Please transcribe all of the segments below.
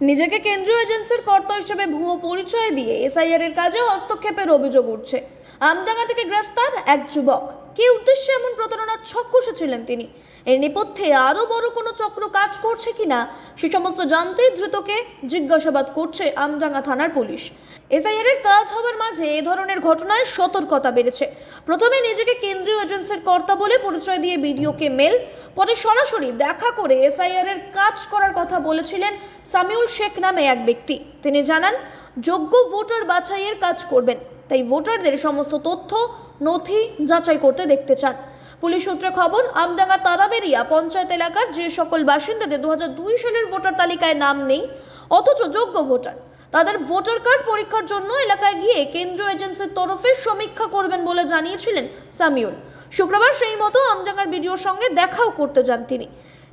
নিজেকে কেন্দ্রীয় এজেন্সির কর্তা হিসেবে ভুয়ো পরিচয় দিয়ে এসআইআর এর কাজে হস্তক্ষেপের অভিযোগ উঠছে। আমডাঙ্গা থেকে গ্রেফতার এক যুবক। কি উদ্দেশ্যে এমন প্রতারণার ছক কষেছিলেন তিনি? এর নেপথ্যে আরো বড় কোনো চক্র কাজ করছে কিনা সে সমস্ত জানতেই ধৃতকে জিজ্ঞাসাবাদ করছে আমডাঙ্গা থানার পুলিশ। এসআইআর এর কাজ হওয়ার মাঝে এ ধরনের ঘটনায় সতর্কতা বেড়েছে। প্রথমে নিজেকে কেন্দ্রীয় এজেন্সির কর্তা বলে পরিচয় দিয়ে বিডিওকে মেল, পরে সরাসরি দেখা করে এসআইআর এর কাজ করার কথা বলেছিলেন সামিউল শেখ নামে এক ব্যক্তি। তিনি জানান, যোগ্য ভোটার বাছাইয়ের কাজ করবেন, তাই ভোটারদের সমস্ত তথ্য নথি যাচাই করতে দেখতে চান। পুলিশ সূত্রে খবর, আমডাঙ্গা তারাবেরিয়া পঞ্চায়েত এলাকার যে সকল বাসিন্দাদের 2002 সালের ভোটার তালিকায় নাম নেই অথচ যোগ্য ভোটার, তাদের ভোটার কার্ড পরীক্ষার জন্য এলাকায় গিয়ে কেন্দ্রীয় এজেন্সির তরফে সমীক্ষা করবেন বলে জানিয়েছিলেন সামিউল। শুক্রবার সেই মতো আমডাঙ্গার বিডিওর সঙ্গে দেখাও করতে যান তিনি,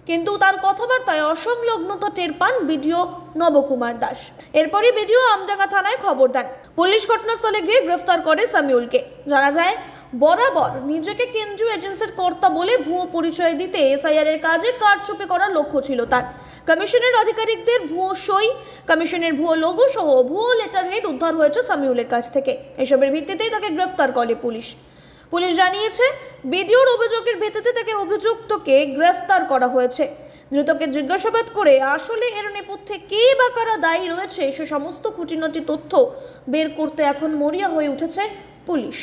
কিন্তু তার কথাবার্তায় অসংলগ্নতা টের পান বিডিও নবকুমার দাস। এরপরই বিডিও আমডাঙ্গা থানায় খবর দেন। পুলিশ ঘটনাস্থলে গিয়ে গ্রেফতার করে সামিউলকে। জানা যায়, বরাবর নিজেকে কেন্দ্রীয় এজেন্সির কর্তা বলে ভুয়ো পরিচয় দিতে এসআইআর এর কাজে কারচুপি করার লক্ষ্য ছিল তার। কমিশনের আধিকারিকদের ভুয়ো সই, কমিশনের ভুয়ো লোগো সহ ভুয়ো লেটার হেড উদ্ধার হয়েছে সামিউলের কাছ থেকে। এসবের ভিত্তিতেই তাকে গ্রেফতার করে পুলিশ। পুলিশ জানিয়েছে, বিডিওর অভিযোগের ভিত্তিতে তাকে অভিযুক্তকে গ্রেফতার করা হয়েছে। ধৃতকে জিজ্ঞাসাবাদ করে আসলে এর নেপথ্যে কে বা কারা দায়ী রয়েছে সে সমস্ত খুঁটিনাটি তথ্য বের করতে এখন মরিয়া হয়ে উঠেছে পুলিশ।